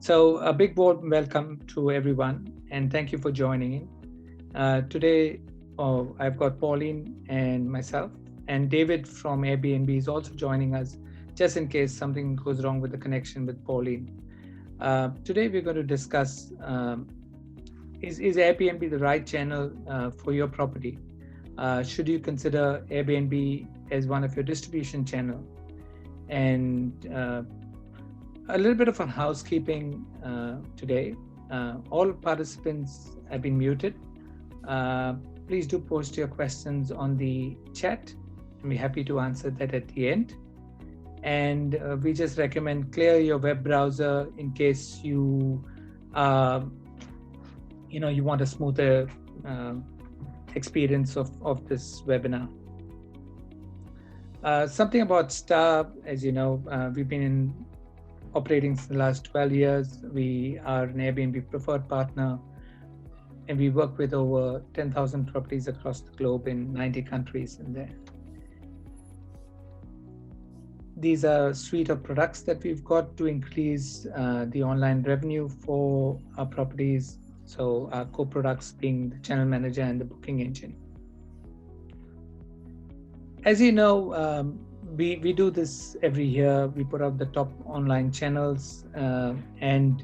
So a big warm welcome to everyone, and thank you for joining in. Today, I've got Pauline and myself, and David from Airbnb is also joining us, just in case something goes wrong with the connection with Pauline. Today, we're going to discuss, is Airbnb the right channel for your property? Should you consider Airbnb as one of your distribution channel? And a little bit of housekeeping today. All participants have been muted. Please do post your questions on the chat. I'll be happy to answer that at the end. And we just recommend clear your web browser in case you want a smoother experience of this webinar. Something about STAAH, as you know, we've been operating for the last 12 years. We are an Airbnb preferred partner, and we work with over 10,000 properties across the globe in 90 countries in there. These are a suite of products that we've got to increase the online revenue for our properties. So our core products being the channel manager and the booking engine. As you know, we do this every year. We put out the top online channels, and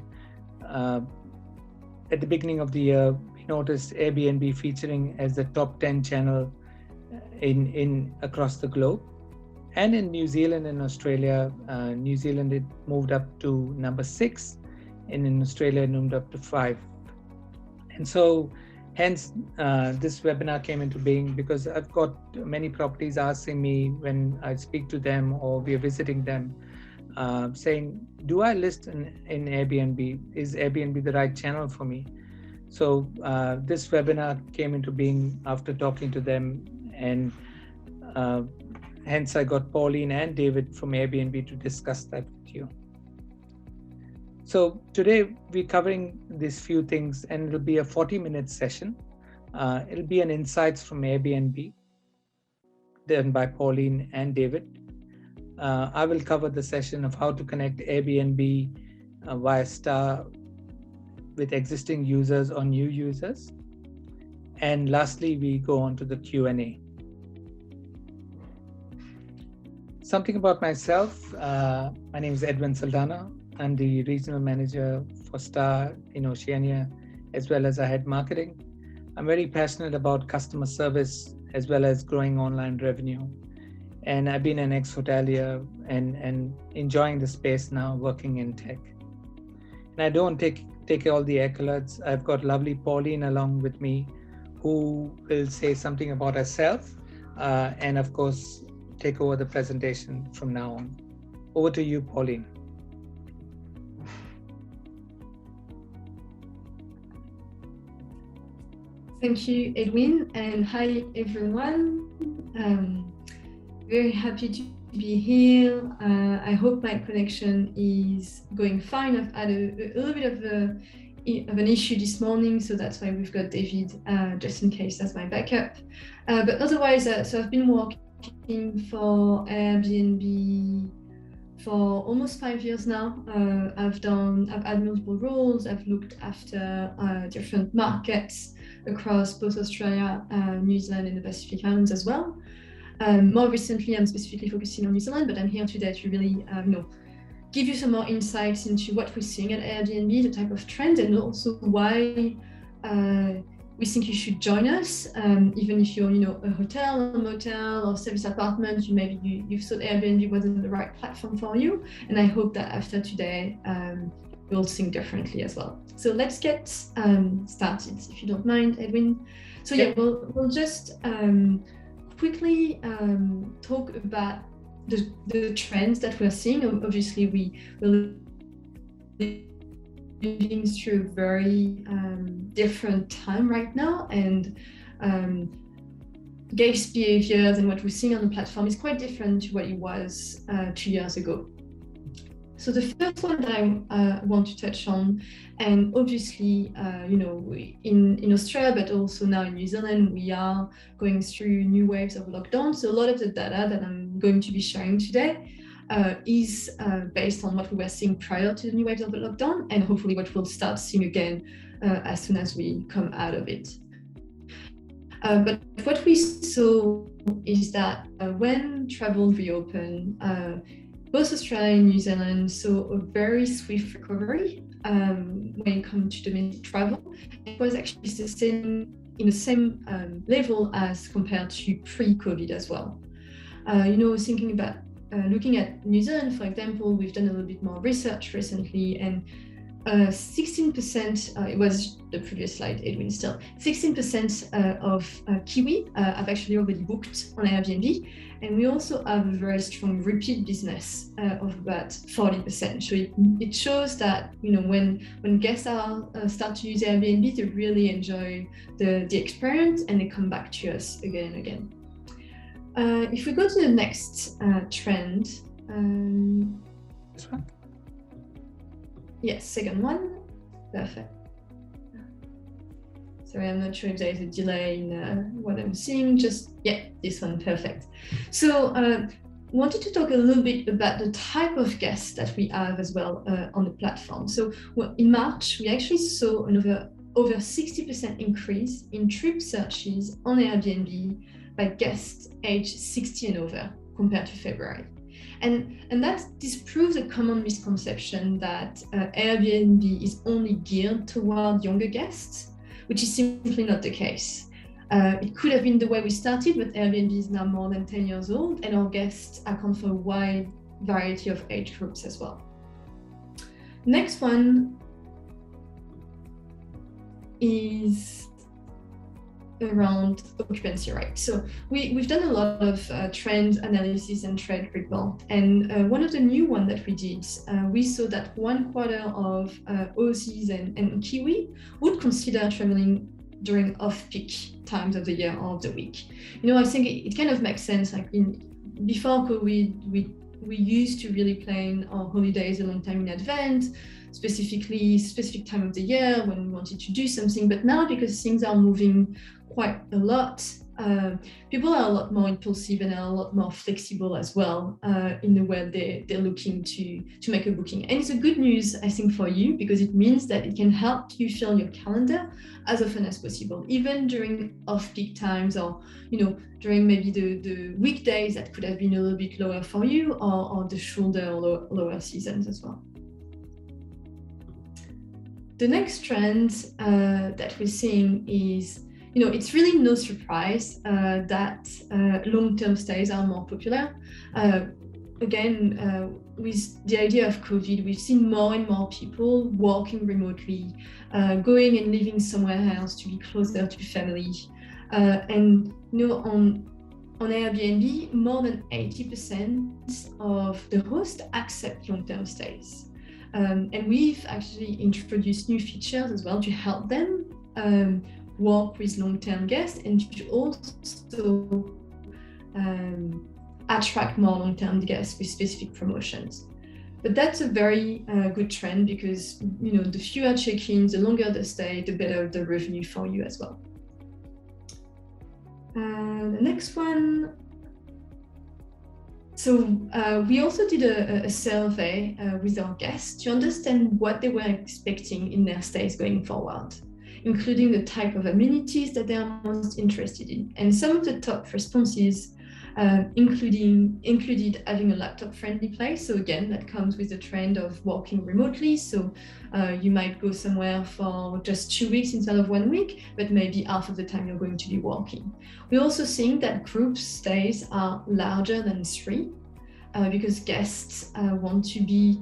at the beginning of the year, we noticed Airbnb featuring as the top 10 channel in across the globe. And in New Zealand and Australia, New Zealand it moved up to number 6, and in Australia it moved up to 5. And so hence, this webinar came into being because I've got many properties asking me when I speak to them or we're visiting them, saying, do I list in Airbnb? Is Airbnb the right channel for me? So this webinar came into being after talking to them, and hence I got Pauline and David from Airbnb to discuss that with you. So today we're covering these few things, and it'll be a 40-minute session. It'll be an insights from Airbnb done by Pauline and David. I will cover the session of how to connect Airbnb via STAAH with existing users or new users. And lastly, we go on to the Q&A. Something about myself. My name is Edwin Saldana. I'm the regional manager for STAAH in Oceania, as well as I head marketing. I'm very passionate about customer service as well as growing online revenue. And I've been an ex-hotelier and enjoying the space now working in tech. And I don't take all the accolades. I've got lovely Pauline along with me who will say something about herself and of course, take over the presentation from now on. Over to you, Pauline. Thank you, Edwin, and hi, everyone. Very happy to be here. I hope my connection is going fine. I've had a little bit of an issue this morning, so that's why we've got David, just in case, that's my backup. But otherwise, so I've been working for Airbnb for almost 5 years now. I've had multiple roles. I've looked after different markets across both Australia, New Zealand, and the Pacific Islands as well. More recently, I'm specifically focusing on New Zealand, but I'm here today to really, give you some more insights into what we're seeing at Airbnb, the type of trends, and also why we think you should join us. Even if you're, a hotel, a motel, or service apartment, you thought Airbnb wasn't the right platform for you. And I hope that after today, you'll think differently as well. So let's get started, if you don't mind, Edwin. So yeah, we'll just quickly talk about the trends that we're seeing. Obviously, we're living through a very different time right now, and guest behaviors and what we're seeing on the platform is quite different to what it was 2 years ago. So the first one that I want to touch on, and obviously, in Australia, but also now in New Zealand, we are going through new waves of lockdown. So a lot of the data that I'm going to be sharing today is based on what we were seeing prior to the new waves of the lockdown, and hopefully what we'll start seeing again as soon as we come out of it. But what we saw is that when travel reopened, both Australia and New Zealand saw a very swift recovery when it comes to domestic travel. It was actually in the same level as compared to pre-COVID as well. Thinking about looking at New Zealand, for example, we've done a little bit more research recently, and 16%, it was the previous slide, Edwin, still, 16% of Kiwi have actually already booked on Airbnb. And we also have a very strong repeat business of about 40%. So it shows that, when guests start to use Airbnb, they really enjoy the experience and they come back to us again and again. If we go to the next trend, this one? Yes, second one. Perfect. Sorry, I'm not sure if there is a delay in what I'm seeing. This one, perfect. So wanted to talk a little bit about the type of guests that we have as well on the platform. So in March, we actually saw an over 60% increase in trip searches on Airbnb by guests aged 60 and over compared to February. And that disproves a common misconception that Airbnb is only geared toward younger guests, which is simply not the case. It could have been the way we started, but Airbnb is now more than 10 years old, and our guests account for a wide variety of age groups as well. Next one is around occupancy rate. So we've done a lot of trend analysis and trend report, and one of the new one that we did, we saw that 1/4 of Aussies and Kiwi would consider traveling during off-peak times of the year or of the week. I think it kind of makes sense. Like before COVID, we used to really plan our holidays a long time in advance, specific time of the year when we wanted to do something. But now, because things are moving quite a lot, people are a lot more impulsive and are a lot more flexible as well in the way they're looking to make a booking. And it's a good news, I think, for you, because it means that it can help you fill your calendar as often as possible, even during off-peak times, or during maybe the weekdays that could have been a little bit lower for you, or the shoulder or lower seasons as well. The next trend that we're seeing is, it's really no surprise that long-term stays are more popular. Again, with the idea of COVID, we've seen more and more people working remotely, going and living somewhere else to be closer to family. And on Airbnb, more than 80% of the hosts accept long-term stays. And we've actually introduced new features as well to help them work with long-term guests and to also attract more long-term guests with specific promotions. But that's a very good trend, because the fewer check-ins, the longer the stay, the better the revenue for you as well. The next one. So we also did a survey with our guests to understand what they were expecting in their stays going forward, including the type of amenities that they are most interested in. And some of the top responses included having a laptop-friendly place. So again, that comes with the trend of working remotely. So you might go somewhere for just 2 weeks instead of 1 week, but maybe half of the time you're going to be working. We're also seeing that group stays are larger than 3 because guests want to be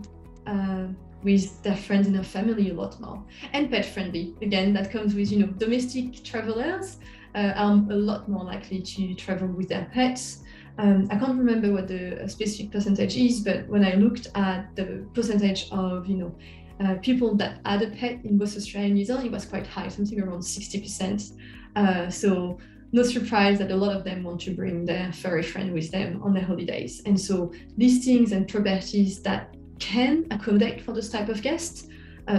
with their friends and their family a lot more. And pet-friendly, again, that comes with, domestic travelers are a lot more likely to travel with their pets. I can't remember what the specific percentage is, but when I looked at the percentage of, people that had a pet in both Australia and New Zealand, it was quite high, something around 60%. So no surprise that a lot of them want to bring their furry friend with them on their holidays. And so listings and properties that can accommodate for this type of guests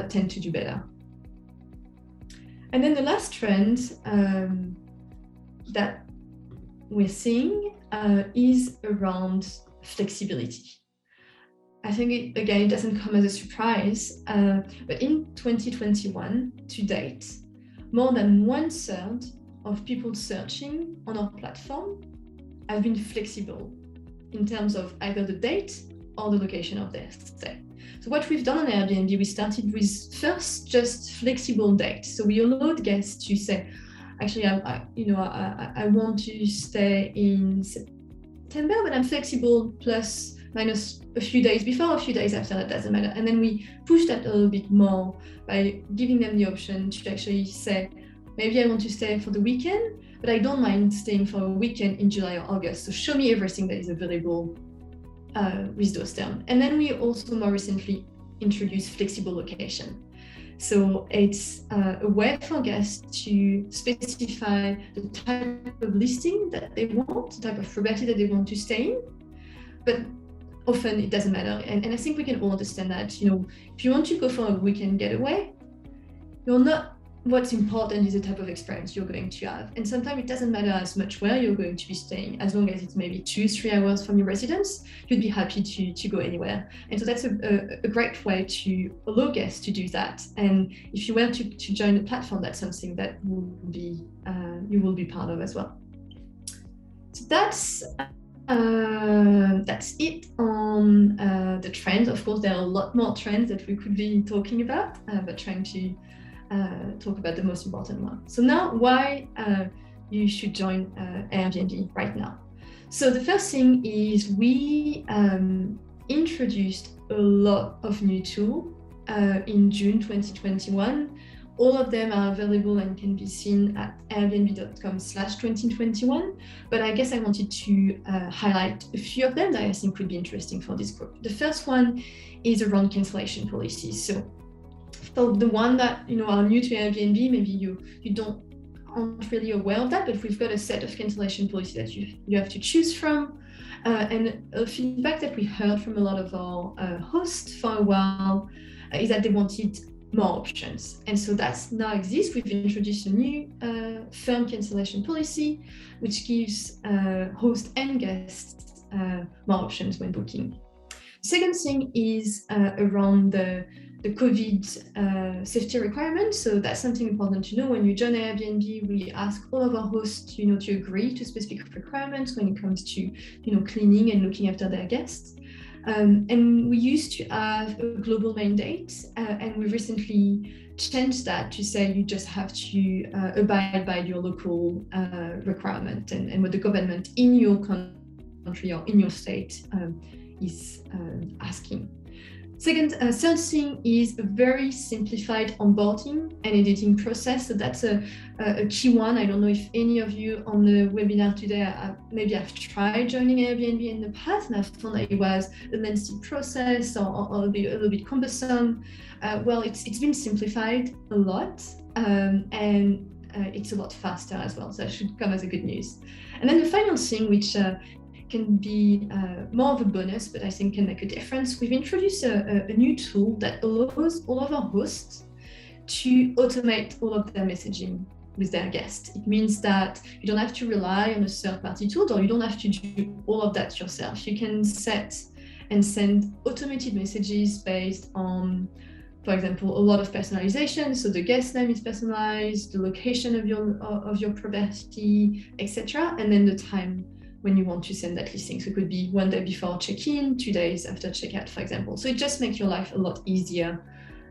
tend to do better. And then the last trend that we're seeing is around flexibility. I think it doesn't come as a surprise, but in 2021 to date, more than 1/3 of people searching on our platform have been flexible in terms of either the date or the location of their stay. So what we've done on Airbnb, we started with first just flexible dates. So we allowed guests to say, actually, I want to stay in September, but I'm flexible plus minus a few days before, a few days after, that doesn't matter. And then we push that a little bit more by giving them the option to actually say, maybe I want to stay for the weekend, but I don't mind staying for a weekend in July or August. So show me everything that is available with those terms. And then we also more recently introduced flexible location. So it's a way for guests to specify the type of listing that they want, the type of property that they want to stay in, but often it doesn't matter. And I think we can all understand that, if you want to go for a weekend getaway, what's important is the type of experience you're going to have. And sometimes it doesn't matter as much where you're going to be staying, as long as it's maybe 2-3 hours from your residence, you'd be happy to go anywhere. And so that's a great way to allow guests to do that. And if you were to join the platform, that's something that you will be part of as well. So that's it on the trends. Of course, there are a lot more trends that we could be talking about, but trying to talk about the most important one. So now, why you should join Airbnb right now. So the first thing is we introduced a lot of new tools in June 2021. All of them are available and can be seen at airbnb.com/2021. But I guess I wanted to highlight a few of them that I think could be interesting for this group. The first one is around cancellation policies. So for the one that are new to Airbnb, maybe you aren't really aware of that, but we've got a set of cancellation policies that you have to choose from. And a feedback that we heard from a lot of our hosts for a while is that they wanted more options. And so that's now exists. We've introduced a new firm cancellation policy, which gives hosts and guests more options when booking. Second thing is around the COVID safety requirements. So that's something important to know. When you join Airbnb, we ask all of our hosts, to agree to specific requirements when it comes to, cleaning and looking after their guests. And we used to have a global mandate, and we recently changed that to say you just have to abide by your local requirement and what the government in your country or in your state is asking. Third thing is a very simplified onboarding and editing process. So that's a key one. I don't know if any of you on the webinar today maybe have tried joining Airbnb in the past and I've found that it was a lengthy process or a little bit cumbersome. Well, it's been simplified a lot and it's a lot faster as well. So that should come as a good news. And then the final thing, which can be more of a bonus, but I think can make a difference. We've introduced a new tool that allows all of our hosts to automate all of their messaging with their guests. It means that you don't have to rely on a third-party tool, or you don't have to do all of that yourself. You can set and send automated messages based on, for example, a lot of personalization. So the guest name is personalized, the location of your property, etc., and then the time when you want to send that listing. So it could be 1 day before check-in, 2 days after checkout, for example. So it just makes your life a lot easier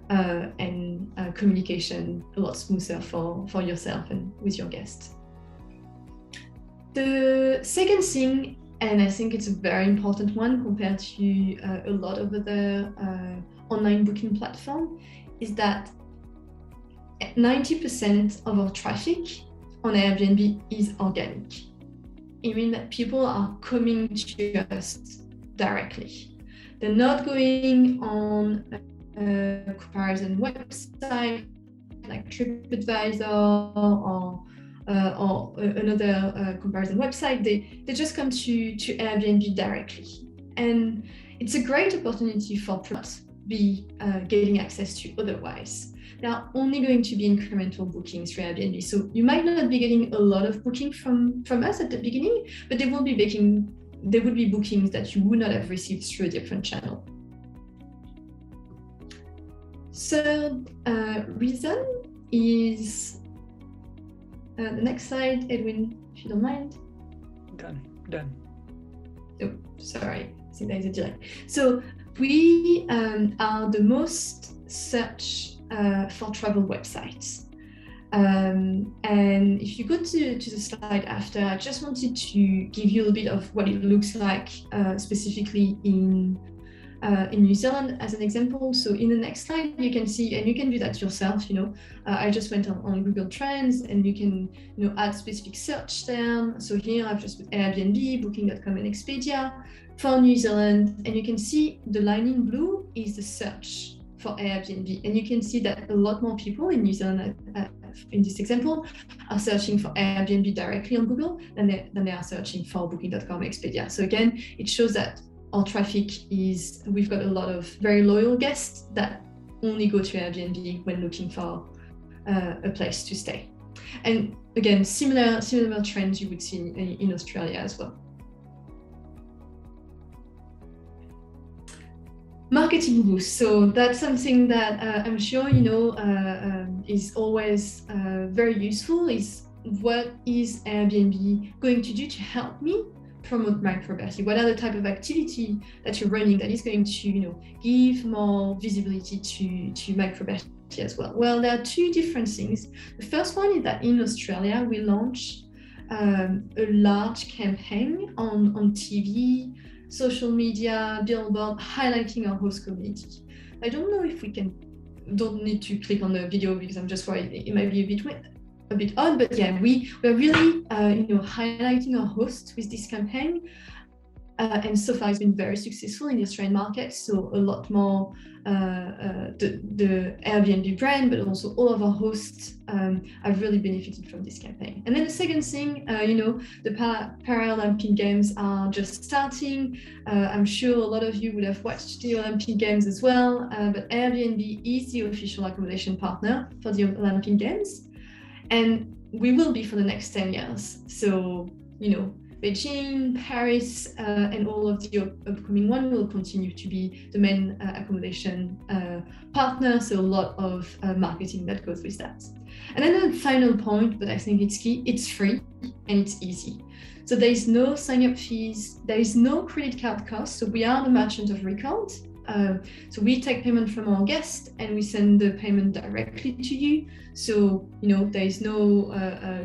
and communication a lot smoother for yourself and with your guests. The second thing, and I think it's a very important one compared to a lot of other online booking platforms, is that 90% of our traffic on Airbnb is organic. It means that people are coming to us directly. They're not going on a comparison website like TripAdvisor or another comparison website. They just come to Airbnb directly. And it's a great opportunity for us to be getting access to otherwise. There are only going to be incremental bookings through Airbnb. So you might not be getting a lot of booking from us at the beginning, but there will be bookings that you would not have received through a different channel. third reason is the next slide, Edwin, if you don't mind. Done. Oh, sorry, I think there's a delay. So we are the most searched for travel websites. And if you go to the slide after, I just wanted to give you a bit of what it looks like specifically in New Zealand as an example. So in the next slide, you can see, and you can do that yourself, I just went on Google Trends, and you can add specific search term. So here I've just put Airbnb, Booking.com, and Expedia for New Zealand, and you can see the line in blue is the search for Airbnb, and you can see that a lot more people in New Zealand in this example are searching for Airbnb directly on Google than they are searching for Booking.com, Expedia. So again, it shows that our traffic we've got a lot of very loyal guests that only go to Airbnb when looking for a place to stay. And again, similar trends you would see in Australia as well. Marketing boost. So that's something that I'm sure is always very useful. Is what is Airbnb going to do to help me promote microberty? What are the type of activity that you're running that is going to give more visibility to microberty as well? Well, there are two different things. The first one is that in Australia we launched a large campaign on TV, social media, billboard, highlighting our host community. I don't know if don't need to click on the video because I'm just worried it might be a bit odd, but yeah, we're really highlighting our hosts with this campaign, and so far it's been very successful in the Australian market. So a lot more the Airbnb brand, but also all of our hosts have really benefited from this campaign. And then the second thing, the Paralympic Games are just starting. I'm sure a lot of you would have watched the Olympic Games as well, but Airbnb is the official accommodation partner for the Olympic Games, and we will be for the next 10 years. So, Beijing, Paris, and all of the upcoming one will continue to be the main accommodation partner. So a lot of marketing that goes with that. And then the final point, but I think it's key, it's free and it's easy. So there is no sign-up fees, there is no credit card cost. So we are the merchant of record. So we take payment from our guests and we send the payment directly to you. So, there is no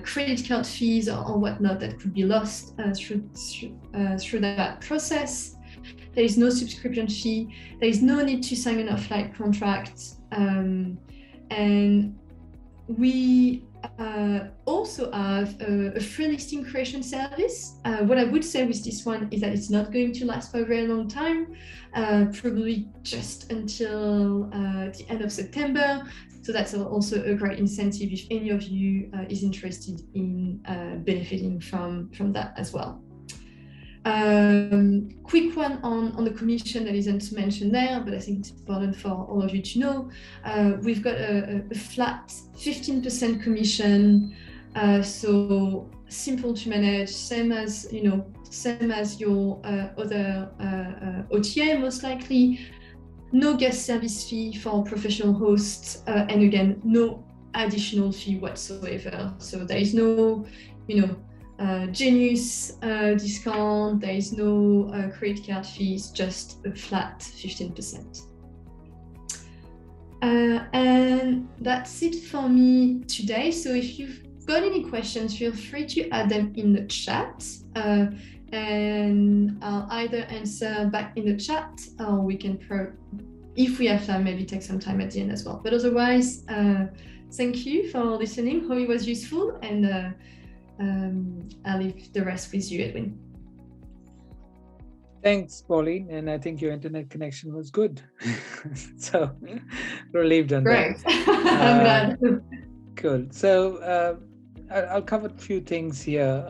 credit card fees or whatnot that could be lost through that process. There is no subscription fee. There is no need to sign an off-site contract. And we also have a free listing creation service. What I would say with this one is that it's not going to last for a very long time, probably just until the end of September. So that's also a great incentive if any of you is interested in benefiting from that as well. Quick one on the commission that isn't mentioned there, but I think it's important for all of you to know. We've got a flat 15% commission, so simple to manage, same as your other OTA most likely. No guest service fee for professional hosts, and again, no additional fee whatsoever. So there is no, Genius discount, there is no credit card fees, just a flat 15%. And that's it for me today. So if you've got any questions, feel free to add them in the chat, and I'll either answer back in the chat, or we can, if we have time, maybe take some time at the end as well. But otherwise, thank you for listening. Hope it was useful, and I'll leave the rest with you, Edwin. Thanks, Pauline. And I think your internet connection was good. So relieved on Great. that. I'm glad. Cool. So I'll cover a few things here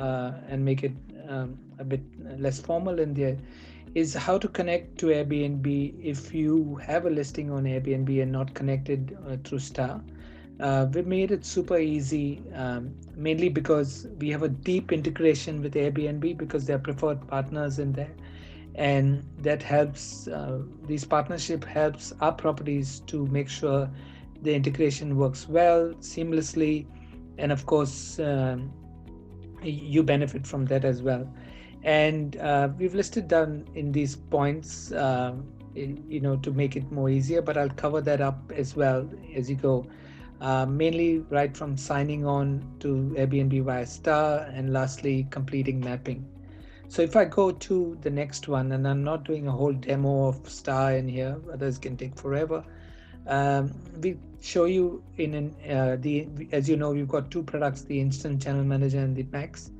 and make it a bit less formal in there. Is how to connect to Airbnb if you have a listing on Airbnb and not connected through STAAH. We made it super easy, mainly because we have a deep integration with Airbnb because they're preferred partners in there. And that helps, these partnership helps our properties to make sure the integration works well, seamlessly, and of course, you benefit from that as well. And we've listed down in these points, to make it more easier, but I'll cover that up as well as you go. Mainly right from signing on to Airbnb via STAAH, and lastly, completing mapping. So if I go to the next one, and I'm not doing a whole demo of STAAH in here, others can take forever. We show you as you know, we've got two products, the Instant Channel Manager and the Max.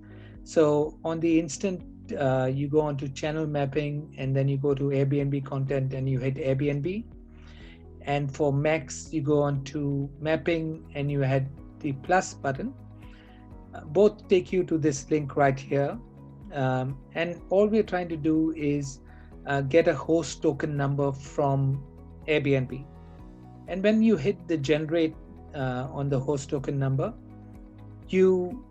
So on the Instant, you go on to channel mapping, and then you go to Airbnb content and you hit Airbnb. And for Max, you go on to mapping and you hit the plus button. Both take you to this link right here. And all we're trying to do is get a host token number from Airbnb. And when you hit the generate on the host token number, you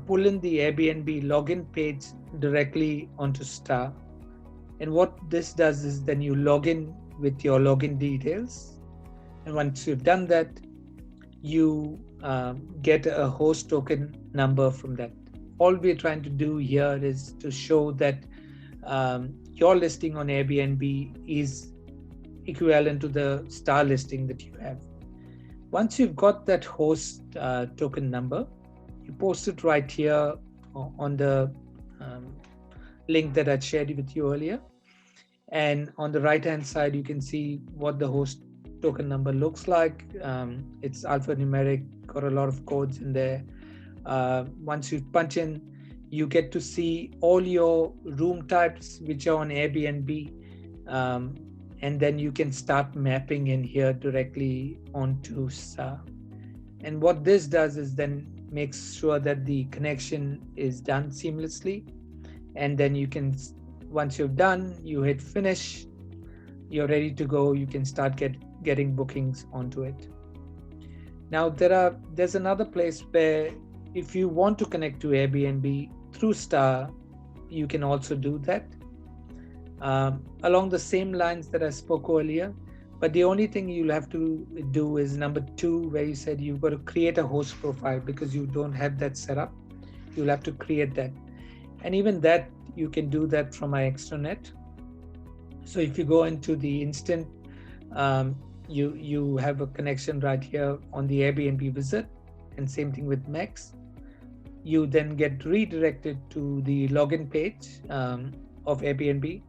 pull in the Airbnb login page directly onto STAAH. And what this does is then you log in with your login details. And once you've done that, you get a host token number from that. All we're trying to do here is to show that your listing on Airbnb is equivalent to the STAAH listing that you have. Once you've got that host token number, you post it right here on the link that I shared with you earlier. And on the right hand side, you can see what the host token number looks like. It's alphanumeric, got a lot of codes in there. Once you punch in, you get to see all your room types which are on Airbnb, and then you can start mapping in here directly onto STAAH. And what this does is then makes sure that the connection is done seamlessly, and then you can, once you're done, you hit finish, you're ready to go, you can start getting bookings onto it. Now there's another place where if you want to connect to Airbnb through STAAH, you can also do that along the same lines that I spoke earlier. But the only thing you'll have to do is number 2, where you said you've got to create a host profile because you don't have that set up. You'll have to create that. And even that, you can do that from my extranet. So if you go into the Instant, you have a connection right here on the Airbnb visit, and same thing with Max. You then get redirected to the login page of Airbnb.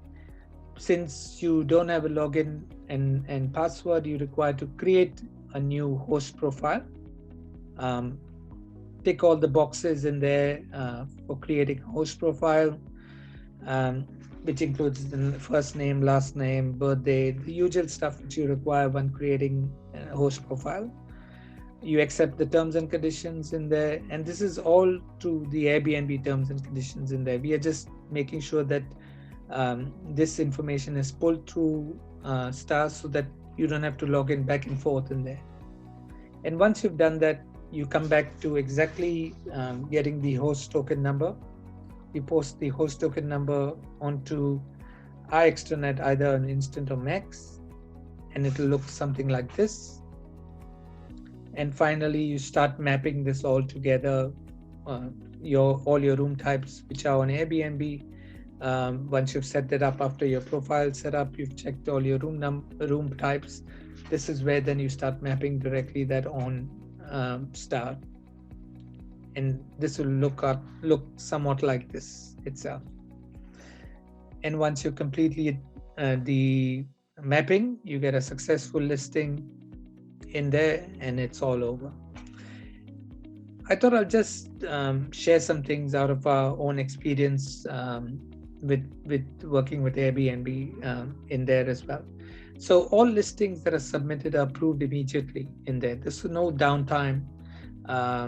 Since you don't have a login and password, you require to create a new host profile. Tick all the boxes in there for creating a host profile, which includes the first name, last name, birthday, the usual stuff that you require when creating a host profile. You accept the terms and conditions in there, and this is all to the Airbnb terms and conditions in there. We are just making sure that this information is pulled through STAAH so that you don't have to log in back and forth in there. And once you've done that, you come back to exactly getting the host token number. You post the host token number onto our extranet, either an Instant or Max, and it'll look something like this. And finally, you start mapping this all together, all your room types which are on Airbnb. Once you've set that up, after your profile set up, you've checked all your room types. This is where then you start mapping directly that on STAAH, and this will look somewhat like this itself. And once you completely the mapping, you get a successful listing in there, and it's all over. I thought I'll just share some things out of our own experience with working with Airbnb in there as well. So all listings that are submitted are approved immediately in there. There's no downtime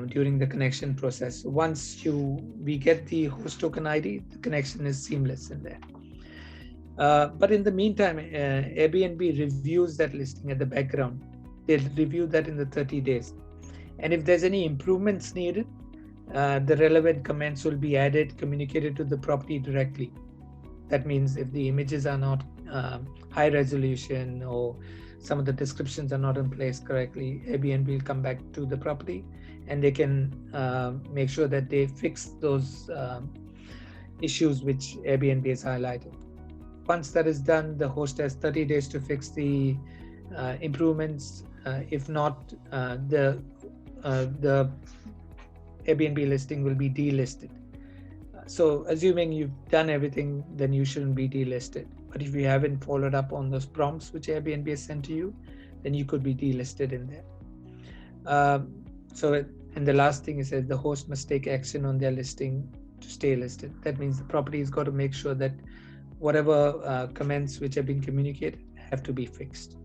during the connection process. Once we get the host token ID, the connection is seamless in there. But in the meantime, Airbnb reviews that listing at the background. They'll review that in the 30 days. And if there's any improvements needed, the relevant comments will be added, communicated to the property directly. That means if the images are not high resolution or some of the descriptions are not in place correctly, Airbnb will come back to the property and they can make sure that they fix those issues which Airbnb has highlighted. Once that is done, the host has 30 days to fix the improvements. If not, the Airbnb listing will be delisted. So assuming you've done everything, then you shouldn't be delisted. But if you haven't followed up on those prompts which Airbnb has sent to you, then you could be delisted in there. And the last thing is that the host must take action on their listing to stay listed. That means the property has got to make sure that whatever comments which have been communicated have to be fixed.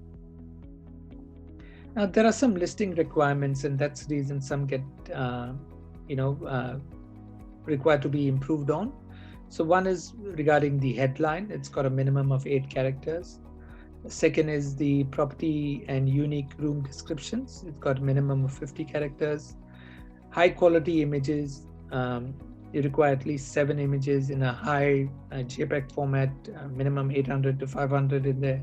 Now, there are some listing requirements, and that's the reason some get, required to be improved on. So one is regarding the headline. It's got a minimum of 8 characters. The second is the property and unique room descriptions. It's got a minimum of 50 characters. High quality images. You require at least 7 images in a high JPEG format, minimum 800 to 500 in there.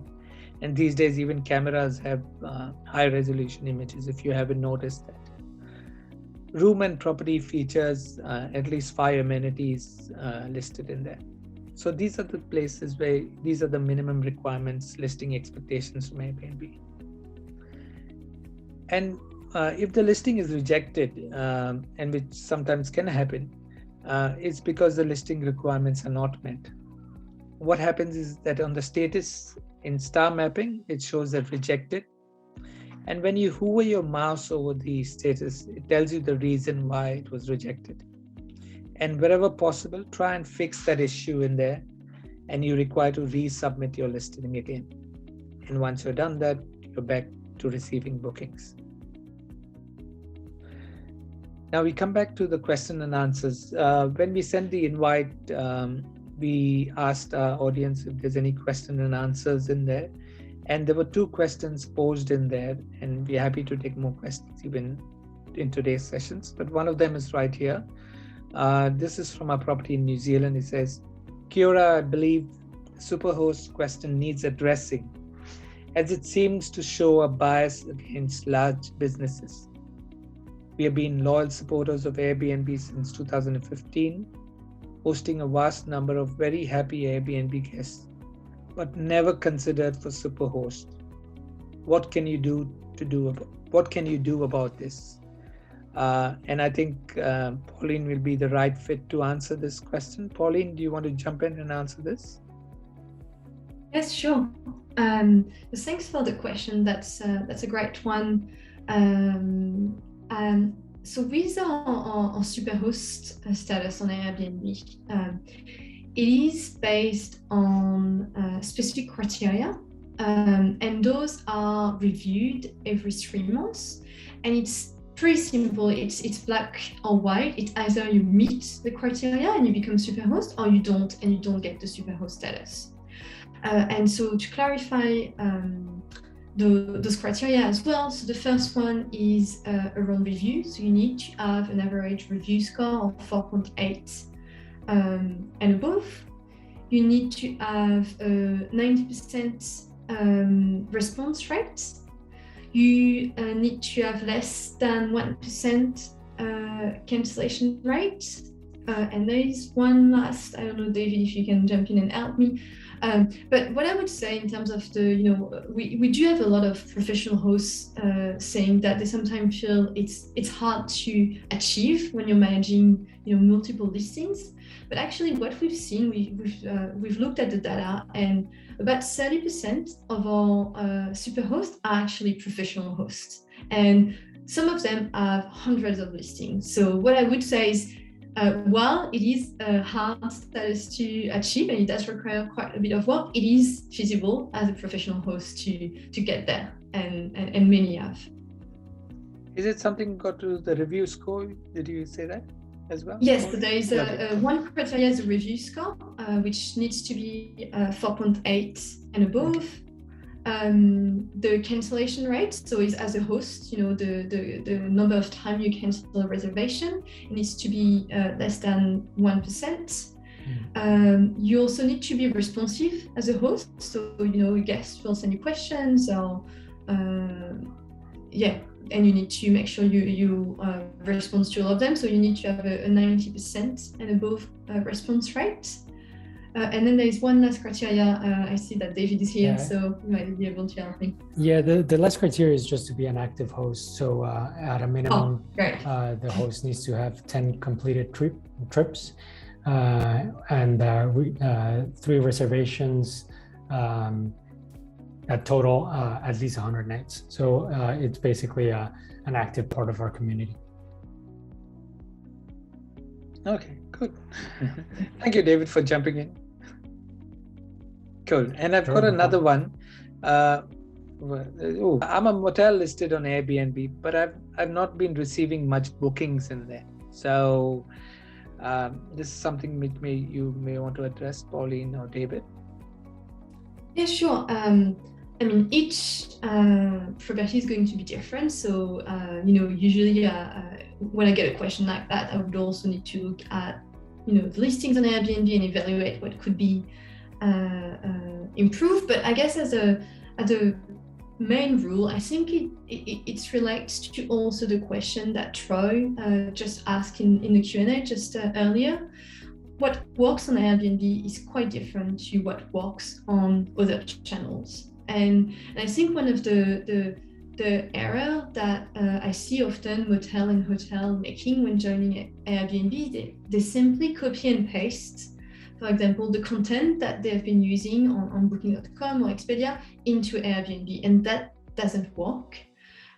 And these days, even cameras have high resolution images, if you haven't noticed that. Room and property features at least 5 amenities listed in there. So these are the places where these are the minimum requirements, listing expectations from Airbnb. And if the listing is rejected, and which sometimes can happen, it's because the listing requirements are not met. What happens is that on the status in star mapping, it shows that rejected. And when you hover your mouse over the status, it tells you the reason why it was rejected. And wherever possible, try and fix that issue in there, and you require to resubmit your listing again. And once you're done that, you're back to receiving bookings. Now we come back to the question and answers. When we sent the invite, we asked our audience if there's any question and answers in there. And there were 2 questions posed in there, and we're happy to take more questions even in today's sessions. But one of them is right here. This is from our property in New Zealand. It says, Kiora, I believe the superhost question needs addressing, as it seems to show a bias against large businesses. We have been loyal supporters of Airbnb since 2015, hosting a vast number of very happy Airbnb guests, but never considered for superhost. What can you do about this? And I think Pauline will be the right fit to answer this question. Pauline, do you want to jump in and answer this? Yes, sure. Thanks for the question. That's a great one. So with our superhost status on Airbnb, it is based on specific criteria, and those are reviewed every 3 months. And it's pretty simple. It's black or white. It's either you meet the criteria and you become superhost, or you don't, and you don't get the superhost status. And so to clarify those criteria as well, so the first one is around reviews. So you need to have an average review score of 4.8 and above. You need to have a 90% response rate. You need to have less than 1% cancellation rate. And there is one last, I don't know, David, if you can jump in and help me. But what I would say in terms of we do have a lot of professional hosts saying that they sometimes feel it's hard to achieve when you're managing multiple listings. But actually, what we've seen, we've looked at the data, and about 30% of our super hosts are actually professional hosts, and some of them have hundreds of listings. So what I would say is, while it is a hard status to achieve and it does require quite a bit of work, it is feasible as a professional host to get there, and many have. Is it something got to the review score? Did you say that as well? Yes, so there is one criteria is a review score, which needs to be 4.8 and above. Okay. The cancellation rate, so is as a host, the number of time you cancel a reservation, it needs to be less than 1%. You also need to be responsive as a host. So, guests will send you questions or, and you need to make sure you respond to all of them. So you need to have a 90% and above response rate. And then there is one last criteria. I see that David is here, so you might be able to help me. Yeah, the last criteria is just to be an active host. So at a minimum, the host needs to have 10 completed trips and 3 reservations at total at least 100 nights. So it's basically an active part of our community. Okay, good. Thank you, David, for jumping in. Cool. And I've got another one. I'm a motel listed on Airbnb, but I've not been receiving much bookings in there. So this is something which you may want to address, Pauline or David. Yeah, sure. Each property is going to be different. So, usually when I get a question like that, I would also need to look at, the listings on Airbnb and evaluate what could be improved. But I guess as a main rule, I think it relates to also the question that Troy just asked in the Q&A just earlier. What works on Airbnb is quite different to what works on other channels. And I think one of the error that I see often motel and hotel making when joining Airbnb, they simply copy and paste, for example, the content that they've been using on Booking.com or Expedia into Airbnb, and that doesn't work.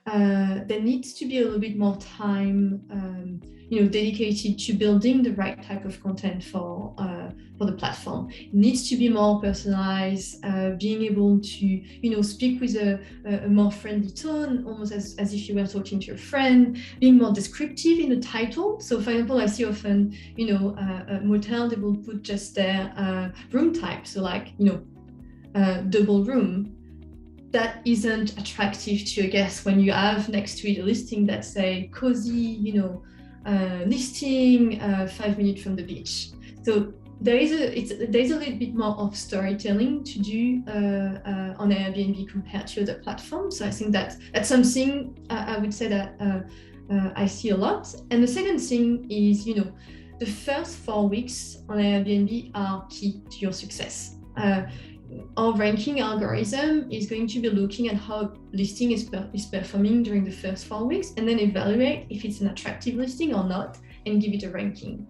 There needs to be a little bit more time, dedicated to building the right type of content for the platform. It needs to be more personalized, being able to, speak with a more friendly tone, almost as if you were talking to a friend, being more descriptive in the title. So, for example, I see often, a motel, they will put just their room type. So like, double room. That isn't attractive to a guest when you have next to it a listing that say cozy, listing 5 minutes from the beach. So there's a little bit more of storytelling to do on Airbnb compared to other platforms. So I think that's something I would say that I see a lot. And the second thing is, the first 4 weeks on Airbnb are key to your success. Our ranking algorithm is going to be looking at how listing is performing during the first 4 weeks, and then evaluate if it's an attractive listing or not, and give it a ranking.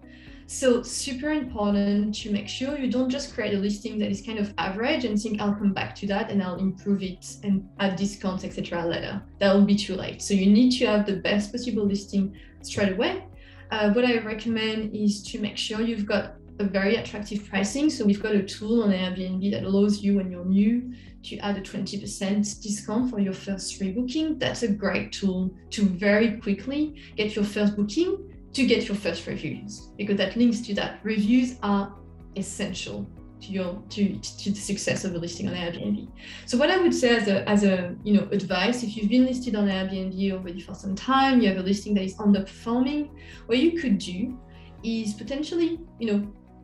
So super important to make sure you don't just create a listing that is kind of average and think I'll come back to that and I'll improve it and add discounts, etc. later. That will be too late. So you need to have the best possible listing straight away. What I recommend is to make sure you've got a very attractive pricing. So we've got a tool on Airbnb that allows you when you're new to add a 20% discount for your first free booking. That's a great tool to very quickly get your first booking, to get your first reviews, because that links to that. Reviews are essential to the success of a listing on Airbnb. So what I would say as a advice, if you've been listed on Airbnb already for some time, you have a listing that is underperforming, what you could do is potentially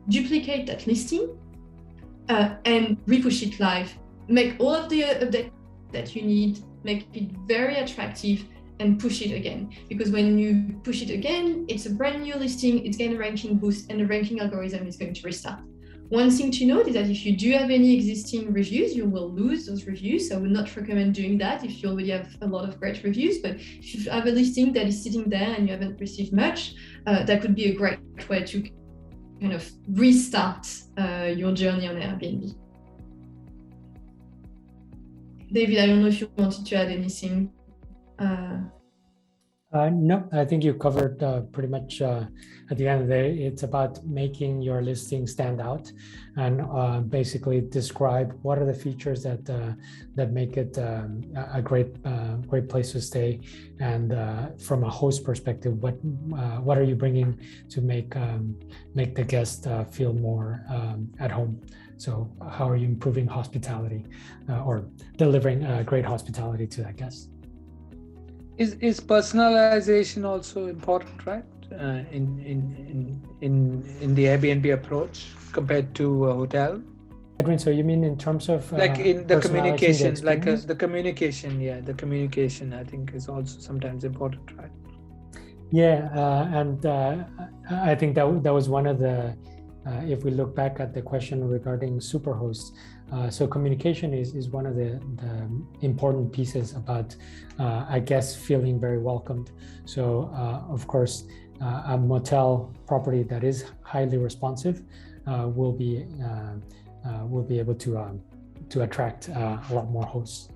duplicate that listing and repush it live. Make all of the updates that you need, make it very attractive, and push it again. Because when you push it again, it's a brand new listing, it's getting a ranking boost, and the ranking algorithm is going to restart. One thing to note is that if you do have any existing reviews, you will lose those reviews. So I would not recommend doing that if you already have a lot of great reviews. But if you have a listing that is sitting there and you haven't received much, that could be a great way to kind of restart your journey on Airbnb. David, I don't know if you wanted to add anything. No, I think you covered pretty much at the end of the day. It's about making your listing stand out and basically describe what are the features that make it a great place to stay. And from a host perspective, what are you bringing to make the guest feel more at home? So how are you improving hospitality or delivering great hospitality to that guest? Is personalization also important, right? in the Airbnb approach compared to a hotel? So you mean in terms of like in the communication, the the communication, the communication I think is also sometimes important, right? And I think that was one of the, if we look back at the question regarding superhosts, so communication is one of the important pieces about, I guess, feeling very welcomed. So of course, a motel property that is highly responsive will be able to attract a lot more hosts.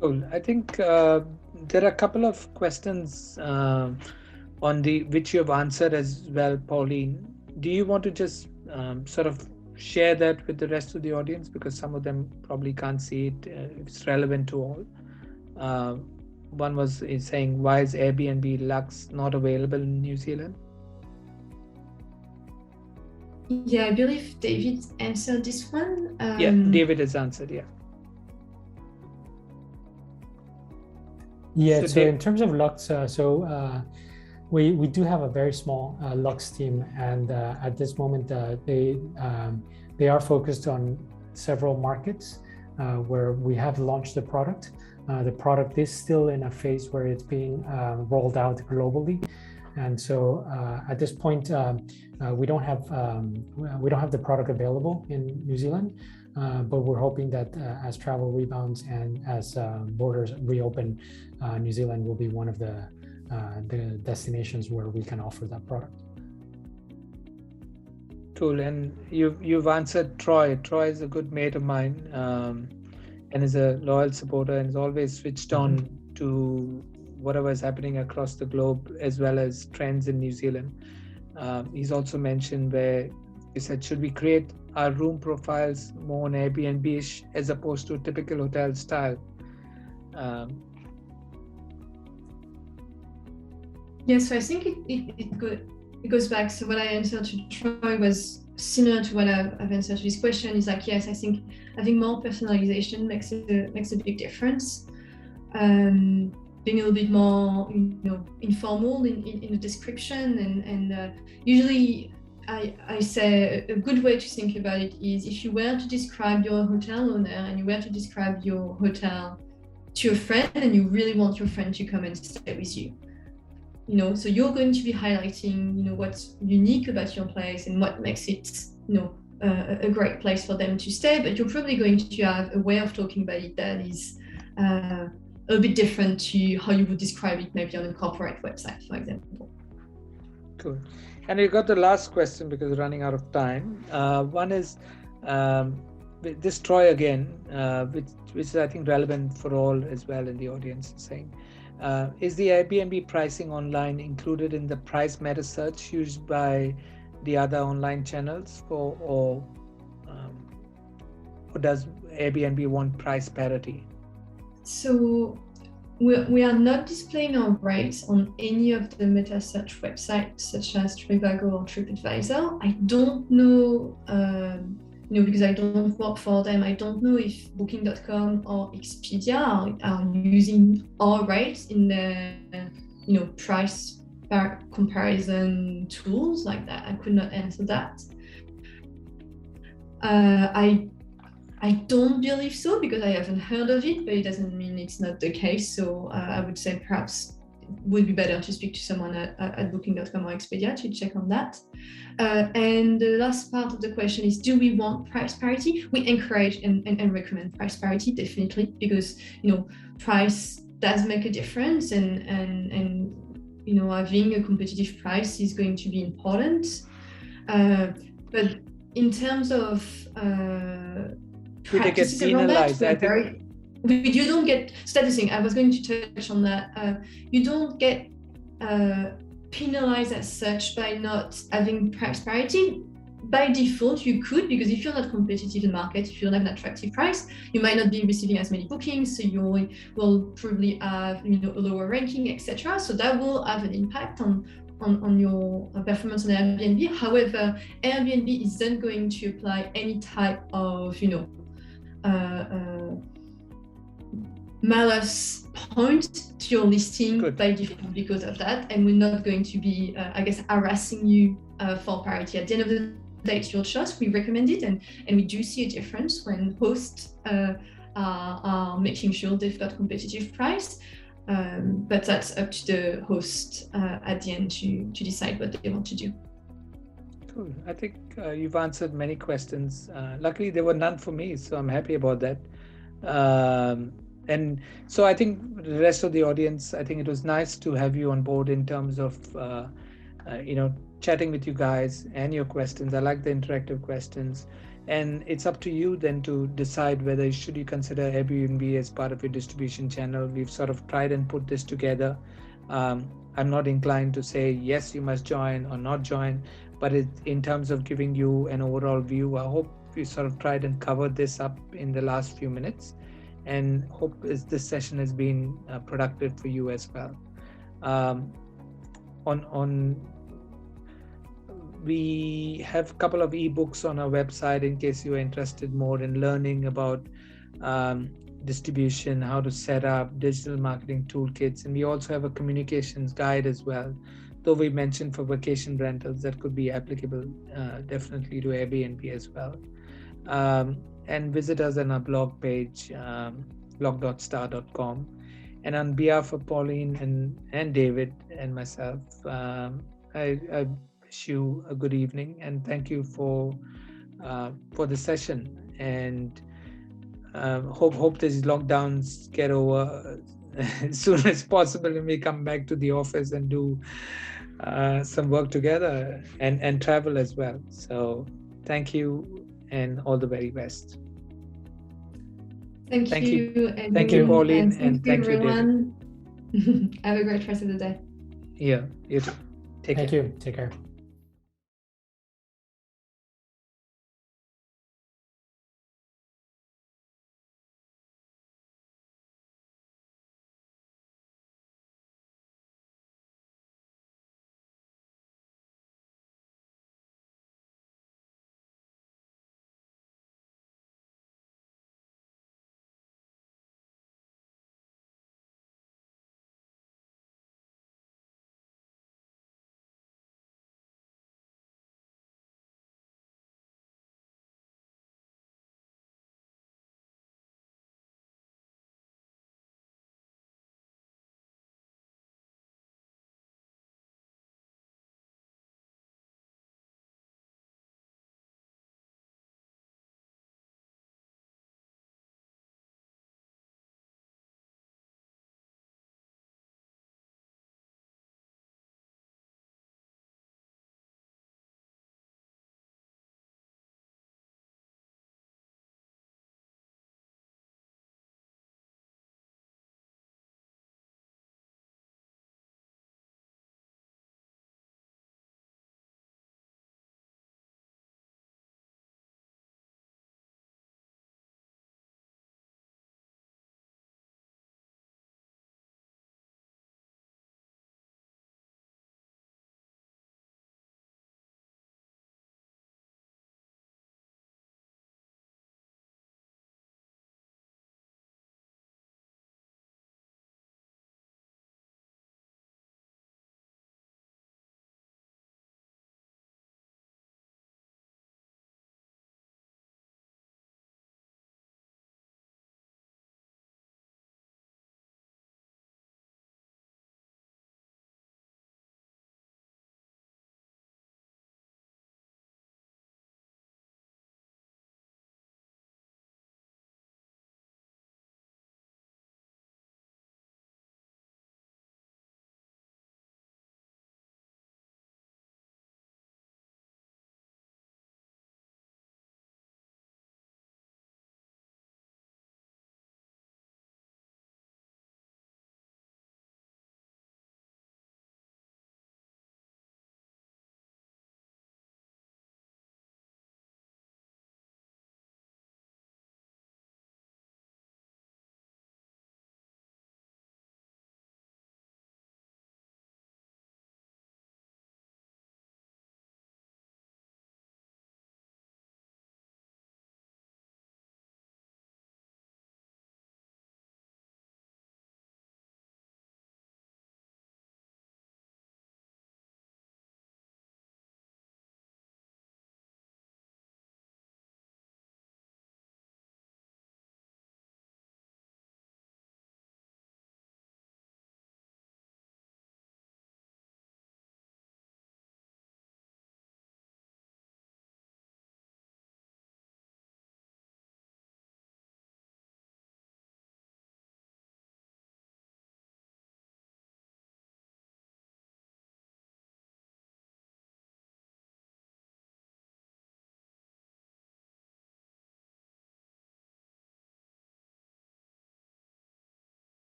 Cool. I think there are a couple of questions on which you have answered as well, Pauline. Do you want to just sort of share that with the rest of the audience, because some of them probably can't see it if it's relevant to all? One is saying, why is Airbnb Lux not available in New Zealand? Yeah, I believe David answered this one. David has answered, So in terms of Lux, we do have a very small Lux team, and at this moment they are focused on several markets where we have launched the product. The product is still in a phase where it's being rolled out globally, and so at this point we don't have the product available in New Zealand. But we're hoping that as travel rebounds and as borders reopen, New Zealand will be one of the destinations where we can offer that product. Cool. And you've answered Troy. Troy is a good mate of mine, and is a loyal supporter, and is always switched on to whatever is happening across the globe, as well as trends in New Zealand. He's also mentioned where he said, should we create our room profiles more on Airbnb-ish as opposed to a typical hotel style? So I think it goes back. So what I answered to Troy was similar to what I've answered to this question. Is like, yes, I think having more personalization makes a big difference. Being a little bit more, informal in the description, and usually I say a good way to think about it is, if you were to describe your hotel owner and you were to describe your hotel to a friend, and you really want your friend to come and stay with you, so you're going to be highlighting, what's unique about your place and what makes it, a great place for them to stay. But you're probably going to have a way of talking about it that is a bit different to how you would describe it maybe on a corporate website, for example. Cool. And we got the last question because we're running out of time. One is this Troy again, which is I think relevant for all as well in the audience, saying, is the Airbnb pricing online included in the price meta search used by the other online channels, or does Airbnb want price parity? So we are not displaying our rates on any of the meta search websites such as Trivago or TripAdvisor. I don't know, because I don't work for them, I don't know if Booking.com or Expedia are using our rates in their, price comparison tools like that. I could not answer that. I don't believe so, because I haven't heard of it, but it doesn't mean it's not the case. So I would say perhaps it would be better to speak to someone at Booking.com or Expedia to check on that. And the last part of the question is, do we want price parity? We encourage and recommend price parity, definitely, because price does make a difference, and having a competitive price is going to be important. But in terms of do they get penalized? You don't get, so that's the thing, I was going to touch on that. You don't get penalized as such by not having price parity. By default, you could, because if you're not competitive in the market, if you don't have an attractive price, you might not be receiving as many bookings, so you will probably have a lower ranking, etc. So that will have an impact on your performance on Airbnb. However, Airbnb isn't going to apply any type of malus point to your listing Good. by default because of that, and we're not going to be, I guess, harassing you for parity. At the end of the day, it's your choice. We recommend it, and we do see a difference when hosts are making sure they've got competitive price. But that's up to the host at the end to decide what they want to do. Cool. I think you've answered many questions. Luckily, there were none for me, so I'm happy about that. And so I think the rest of the audience, I think it was nice to have you on board in terms of, chatting with you guys and your questions. I like the interactive questions. And it's up to you then to decide whether should you consider Airbnb as part of your distribution channel. We've sort of tried and put this together. I'm not inclined to say, yes, you must join or not join, but in terms of giving you an overall view, I hope we sort of tried and covered this up in the last few minutes, and hope this session has been productive for you as well. We have a couple of ebooks on our website in case you're interested more in learning about distribution, how to set up digital marketing toolkits. And we also have a communications guide as well, though we mentioned for vacation rentals that could be applicable definitely to Airbnb as well. And visit us on our blog page, blog.staah.com. And on behalf of Pauline and David and myself, I wish you a good evening and thank you for the session. And hope these lockdowns get over as soon as possible and we come back to the office and do some work together and travel as well. So thank you and all the very best. Thank you. Thank you, Pauline, and thank you, everyone. Have a great rest of the day. Yeah, you too. Thank you. Take care.